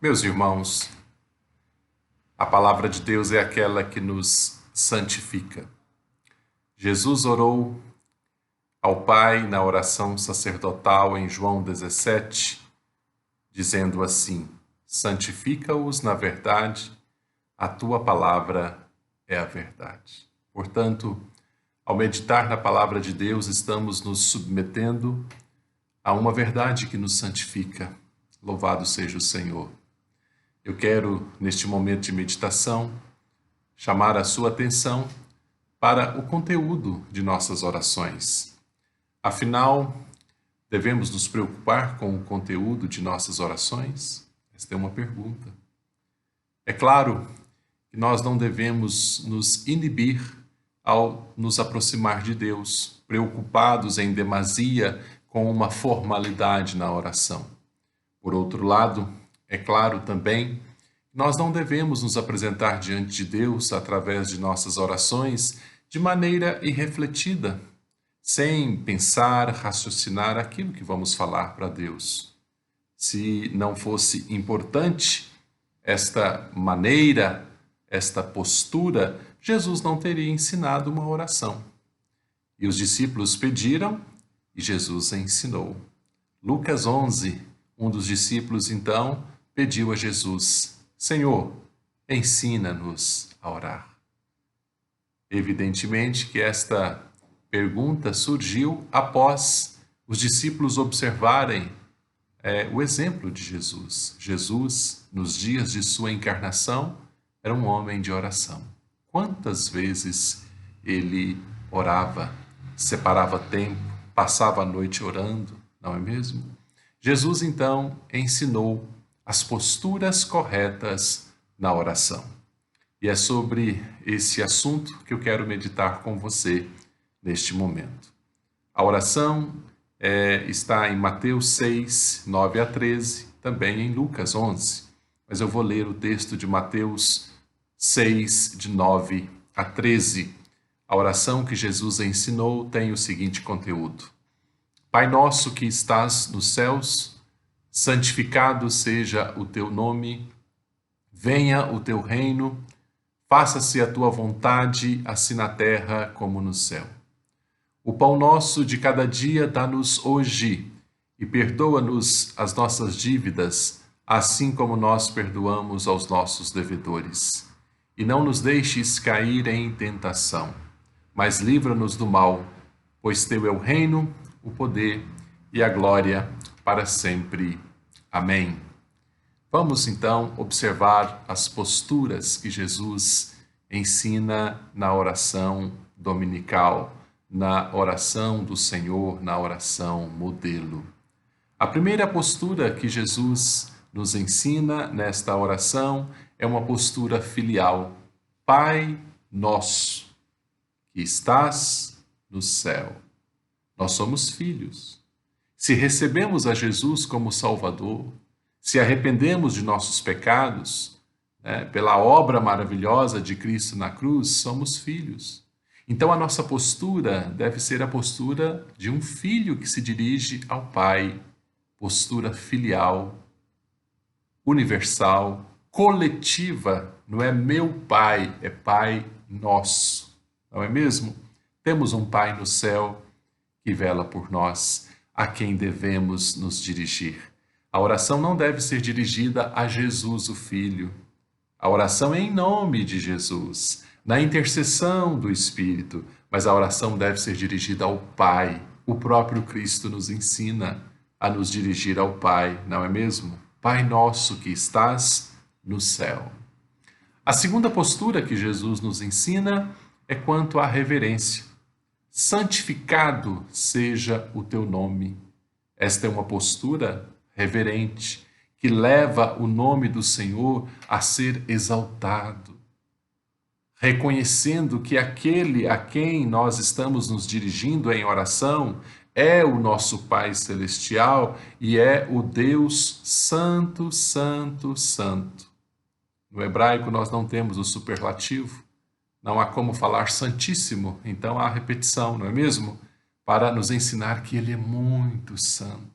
Meus irmãos, a palavra de Deus é aquela que nos santifica. Jesus orou ao Pai na oração sacerdotal em João 17, dizendo assim: santifica-os na verdade, a tua palavra é a verdade. Portanto, ao meditar na palavra de Deus, estamos nos submetendo a uma verdade que nos santifica. Louvado seja o Senhor. Eu quero, neste momento de meditação, chamar a sua atenção para o conteúdo de nossas orações. Afinal, devemos nos preocupar com o conteúdo de nossas orações? Esta é uma pergunta. É claro que nós não devemos nos inibir ao nos aproximar de Deus, preocupados em demasia com uma formalidade na oração. Por outro lado, é claro também que nós não devemos nos apresentar diante de Deus através de nossas orações de maneira irrefletida, sem pensar, raciocinar aquilo que vamos falar para Deus. Se não fosse importante esta maneira, esta postura, Jesus não teria ensinado uma oração. E os discípulos pediram e Jesus ensinou. Lucas 11, um dos discípulos então pediu a Jesus: Senhor, ensina-nos a orar. Evidentemente que esta pergunta surgiu após os discípulos observarem o exemplo de Jesus. Jesus, nos dias de sua encarnação, era um homem de oração. Quantas vezes ele orava, separava tempo, passava a noite orando, não é mesmo? Jesus, então, ensinou as posturas corretas na oração. E é sobre esse assunto que eu quero meditar com você neste momento. A oração está em Mateus 6, 9 a 13, também em Lucas 11. Mas eu vou ler o texto de Mateus 6, de 9 a 13. A oração que Jesus ensinou tem o seguinte conteúdo: Pai nosso que estás nos céus, santificado seja o teu nome, venha o teu reino, faça-se a tua vontade, assim na terra como no céu. O pão nosso de cada dia dá-nos hoje, e perdoa-nos as nossas dívidas, assim como nós perdoamos aos nossos devedores. E não nos deixes cair em tentação, mas livra-nos do mal, pois teu é o reino, o poder e a glória para sempre. Amém. Vamos então observar as posturas que Jesus ensina na oração dominical, na oração do Senhor, na oração modelo. A primeira postura que Jesus nos ensina nesta oração é uma postura filial. Pai nosso, que estás no céu. Nós somos filhos. Se recebemos a Jesus como Salvador, se arrependemos de nossos pecados, pela obra maravilhosa de Cristo na cruz, somos filhos. Então a nossa postura deve ser a postura de um filho que se dirige ao Pai, postura filial, universal, coletiva, não é meu Pai, é Pai nosso, não é mesmo? Temos um Pai no céu que vela por nós, a quem devemos nos dirigir. A oração não deve ser dirigida a Jesus, o Filho. A oração é em nome de Jesus, na intercessão do Espírito, mas a oração deve ser dirigida ao Pai. O próprio Cristo nos ensina a nos dirigir ao Pai, não é mesmo? Pai nosso que estás no céu. A segunda postura que Jesus nos ensina é quanto à reverência. Santificado seja o teu nome. Esta é uma postura reverente, que leva o nome do Senhor a ser exaltado, reconhecendo que aquele a quem nós estamos nos dirigindo em oração é o nosso Pai Celestial e é o Deus Santo, Santo, Santo. No hebraico nós não temos o superlativo, não há como falar Santíssimo, então há repetição, não é mesmo? Para nos ensinar que Ele é muito santo.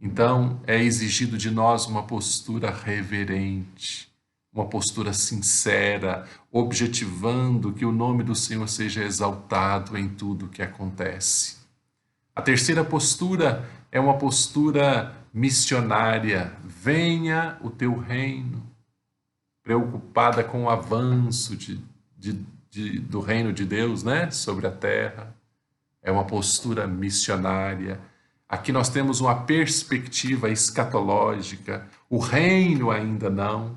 Então, é exigido de nós uma postura reverente, uma postura sincera, objetivando que o nome do Senhor seja exaltado em tudo o que acontece. A terceira postura é uma postura missionária. Venha o teu reino, preocupada com o avanço do reino de Deus, né, sobre a terra. É uma postura missionária. Aqui nós temos uma perspectiva escatológica. O reino ainda não.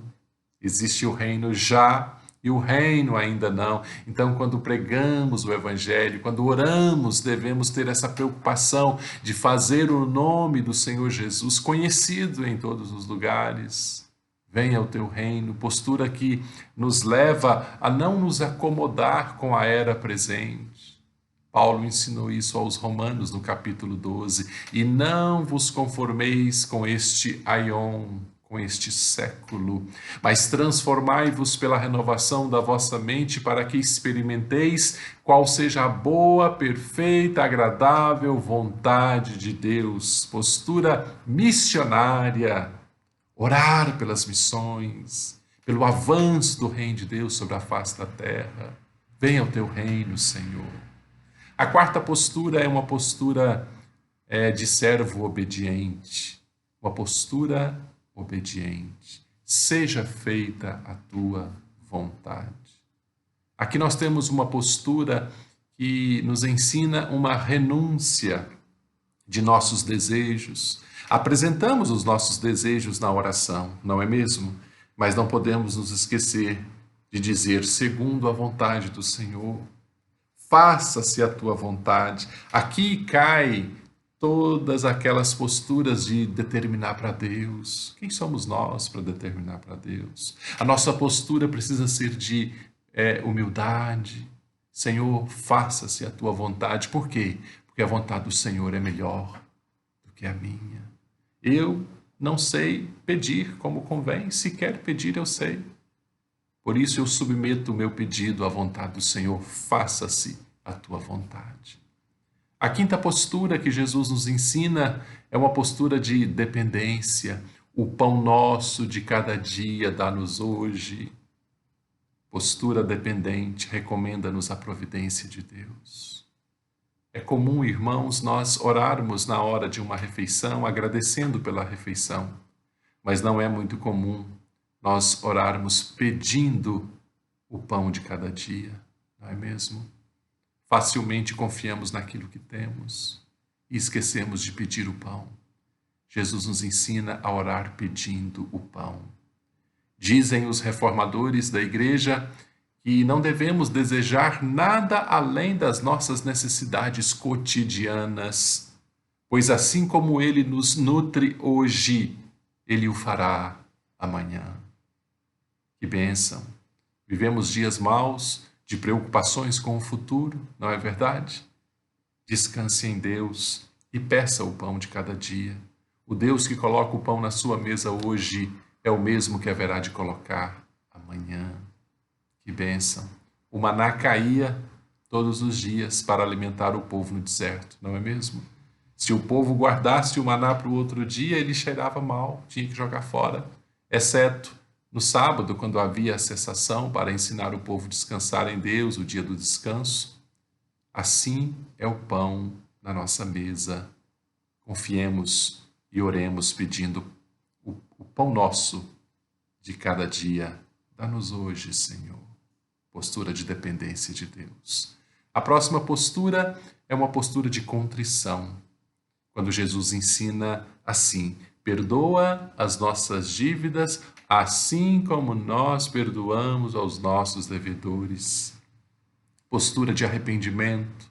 Existe o reino já e o reino ainda não. Então, quando pregamos o Evangelho, quando oramos, devemos ter essa preocupação de fazer o nome do Senhor Jesus conhecido em todos os lugares. Venha o teu reino, postura que nos leva a não nos acomodar com a era presente. Paulo ensinou isso aos Romanos no capítulo 12. E não vos conformeis com este aion, com este século, mas transformai-vos pela renovação da vossa mente para que experimenteis qual seja a boa, perfeita, agradável vontade de Deus. Postura missionária, orar pelas missões, pelo avanço do reino de Deus sobre a face da terra. Venha o teu reino, Senhor. A quarta postura é uma postura de servo obediente, uma postura obediente. Seja feita a tua vontade. Aqui nós temos uma postura que nos ensina uma renúncia de nossos desejos. Apresentamos os nossos desejos na oração, não é mesmo? Mas não podemos nos esquecer de dizer segundo a vontade do Senhor. Faça-se a tua vontade. Aqui cai todas aquelas posturas de determinar para Deus. Quem somos nós para determinar para Deus? A nossa postura precisa ser de humildade. Senhor, faça-se a tua vontade. Por quê? Porque a vontade do Senhor é melhor do que a minha. Eu não sei pedir como convém, se quer pedir eu sei. Por isso eu submeto o meu pedido à vontade do Senhor, faça-se a tua vontade. A quinta postura que Jesus nos ensina é uma postura de dependência. O pão nosso de cada dia dá-nos hoje. Postura dependente recomenda-nos a providência de Deus. É comum, irmãos, nós orarmos na hora de uma refeição, agradecendo pela refeição, mas não é muito comum nós orarmos pedindo o pão de cada dia, não é mesmo? Facilmente confiamos naquilo que temos e esquecemos de pedir o pão. Jesus nos ensina a orar pedindo o pão. Dizem os reformadores da igreja que não devemos desejar nada além das nossas necessidades cotidianas, pois assim como Ele nos nutre hoje, Ele o fará amanhã. Que bênção! Vivemos dias maus, de preocupações com o futuro, não é verdade? Descanse em Deus e peça o pão de cada dia. O Deus que coloca o pão na sua mesa hoje é o mesmo que haverá de colocar amanhã. Que bênção! O maná caía todos os dias para alimentar o povo no deserto, não é mesmo? Se o povo guardasse o maná para o outro dia, ele cheirava mal, tinha que jogar fora, exceto no sábado, quando havia a cessação para ensinar o povo a descansar em Deus, o dia do descanso. Assim é o pão na nossa mesa. Confiemos e oremos pedindo o pão nosso de cada dia. Dá-nos hoje, Senhor. Postura de dependência de Deus. A próxima postura é uma postura de contrição. Quando Jesus ensina assim: perdoa as nossas dívidas, assim como nós perdoamos aos nossos devedores. Postura de arrependimento,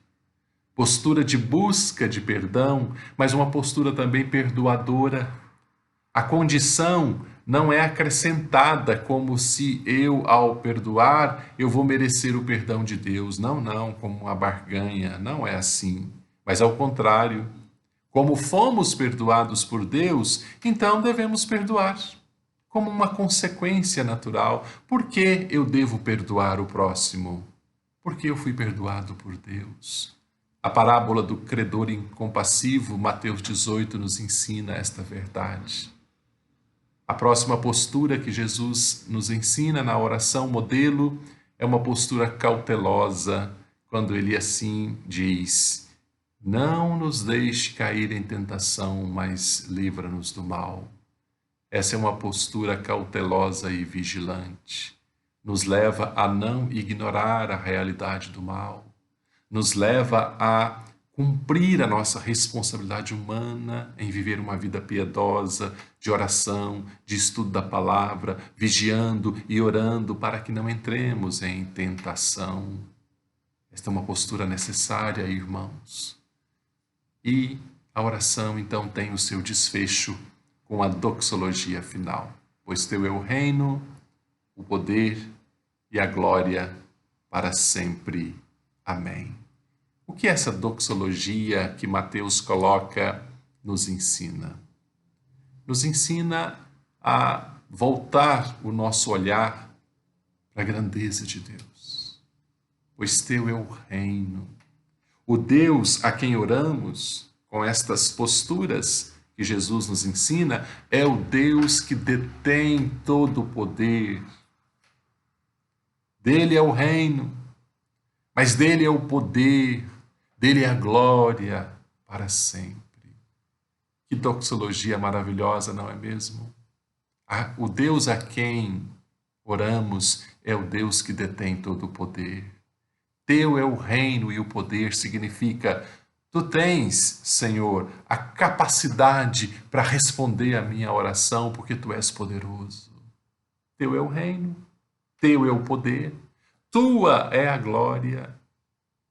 postura de busca de perdão, mas uma postura também perdoadora. A condição não é acrescentada como se eu, ao perdoar, eu vou merecer o perdão de Deus. Não, como uma barganha, não é assim. Mas ao contrário, como fomos perdoados por Deus, então devemos perdoar. Como uma consequência natural. Por que eu devo perdoar o próximo? Porque eu fui perdoado por Deus. A parábola do credor incompassivo, Mateus 18, nos ensina esta verdade. A próxima postura que Jesus nos ensina na oração modelo é uma postura cautelosa, quando ele assim diz: não nos deixe cair em tentação, mas livra-nos do mal. Essa é uma postura cautelosa e vigilante. Nos leva a não ignorar a realidade do mal. Nos leva a cumprir a nossa responsabilidade humana em viver uma vida piedosa, de oração, de estudo da palavra, vigiando e orando para que não entremos em tentação. Esta é uma postura necessária, irmãos. E a oração, então, tem o seu desfecho com a doxologia final. Pois teu é o reino, o poder e a glória para sempre. Amém. O que essa doxologia que Mateus coloca nos ensina? Nos ensina a voltar o nosso olhar para a grandeza de Deus. Pois teu é o reino. O Deus a quem oramos, com estas posturas que Jesus nos ensina, é o Deus que detém todo o poder. Dele é o reino, mas dele é o poder, dele é a glória para sempre. Que doxologia maravilhosa, não é mesmo? O Deus a quem oramos é o Deus que detém todo o poder. Teu é o reino e o poder significa: tu tens, Senhor, a capacidade para responder à minha oração, porque tu és poderoso. Teu é o reino, teu é o poder, tua é a glória,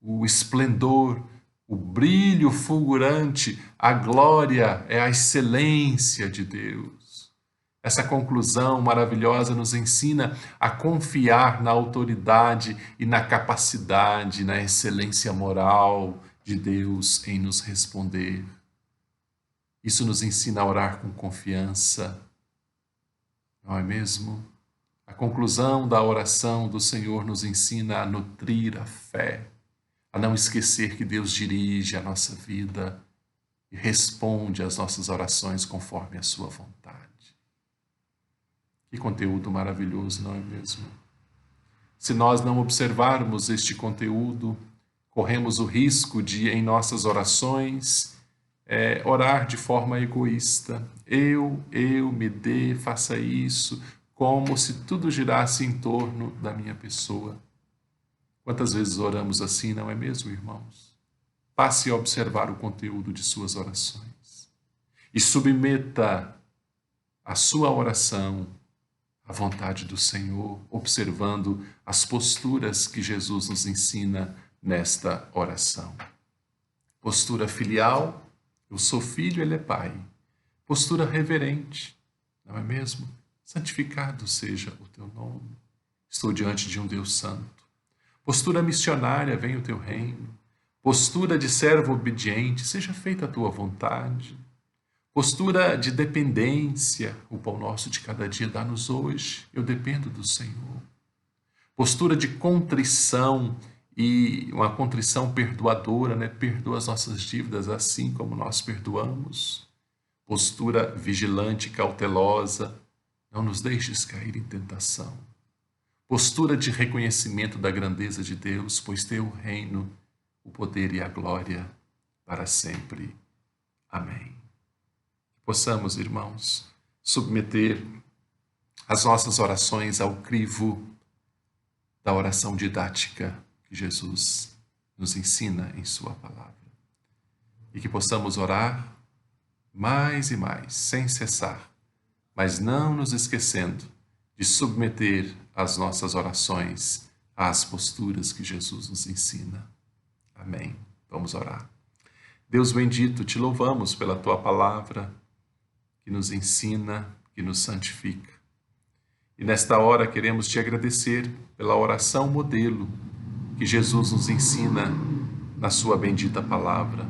o esplendor, o brilho fulgurante, a glória é a excelência de Deus. Essa conclusão maravilhosa nos ensina a confiar na autoridade e na capacidade, na excelência moral de Deus em nos responder. Isso nos ensina a orar com confiança, não é mesmo? A conclusão da oração do Senhor nos ensina a nutrir a fé, a não esquecer que Deus dirige a nossa vida e responde às nossas orações conforme a sua vontade. Que conteúdo maravilhoso, não é mesmo? Se nós não observarmos este conteúdo, corremos o risco de, em nossas orações, orar de forma egoísta. Eu, me dê, faça isso, como se tudo girasse em torno da minha pessoa. Quantas vezes oramos assim, não é mesmo, irmãos? Passe a observar o conteúdo de suas orações e submeta a sua oração à vontade do Senhor, observando as posturas que Jesus nos ensina nesta oração. Postura filial, eu sou filho, ele é pai. Postura reverente, não é mesmo? Santificado seja o teu nome. Estou diante de um Deus santo. Postura missionária, venha o teu reino. Postura de servo obediente, seja feita a tua vontade. Postura de dependência, o pão nosso de cada dia dá-nos hoje, eu dependo do Senhor. Postura de contrição, e uma contrição perdoadora, né? Perdoa as nossas dívidas assim como nós perdoamos. Postura vigilante e cautelosa, não nos deixes cair em tentação. Postura de reconhecimento da grandeza de Deus, pois teu o reino, o poder e a glória para sempre. Amém. Possamos, irmãos, submeter as nossas orações ao crivo da oração didática que Jesus nos ensina em sua palavra. E que possamos orar mais e mais, sem cessar, mas não nos esquecendo de submeter as nossas orações às posturas que Jesus nos ensina. Amém. Vamos orar. Deus bendito, te louvamos pela tua palavra, que nos ensina, que nos santifica. E nesta hora queremos te agradecer pela oração modelo que Jesus nos ensina na sua bendita palavra.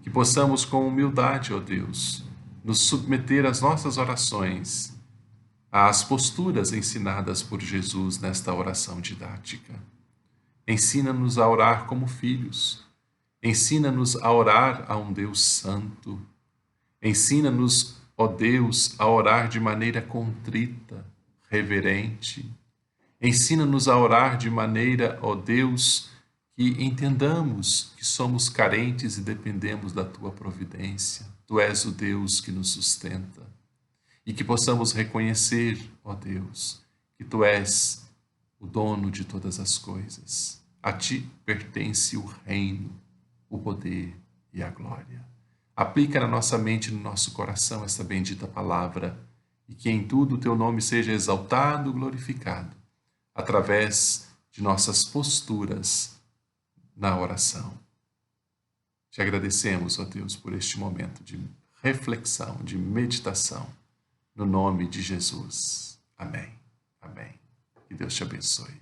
Que possamos com humildade, ó Deus, nos submeter às nossas orações, às posturas ensinadas por Jesus nesta oração didática. Ensina-nos a orar como filhos. Ensina-nos a orar a um Deus santo. Ensina-nos, ó Deus, a orar de maneira contrita, reverente. Ensina-nos a orar de maneira, ó Deus, que entendamos que somos carentes e dependemos da Tua providência. Tu és o Deus que nos sustenta. E que possamos reconhecer, ó Deus, que Tu és o dono de todas as coisas. A Ti pertence o reino, o poder e a glória. Aplica na nossa mente e no nosso coração esta bendita palavra e que em tudo o Teu nome seja exaltado, glorificado, através de nossas posturas na oração. Te agradecemos, ó Deus, por este momento de reflexão, de meditação, no nome de Jesus. Amém. Amém. Que Deus te abençoe.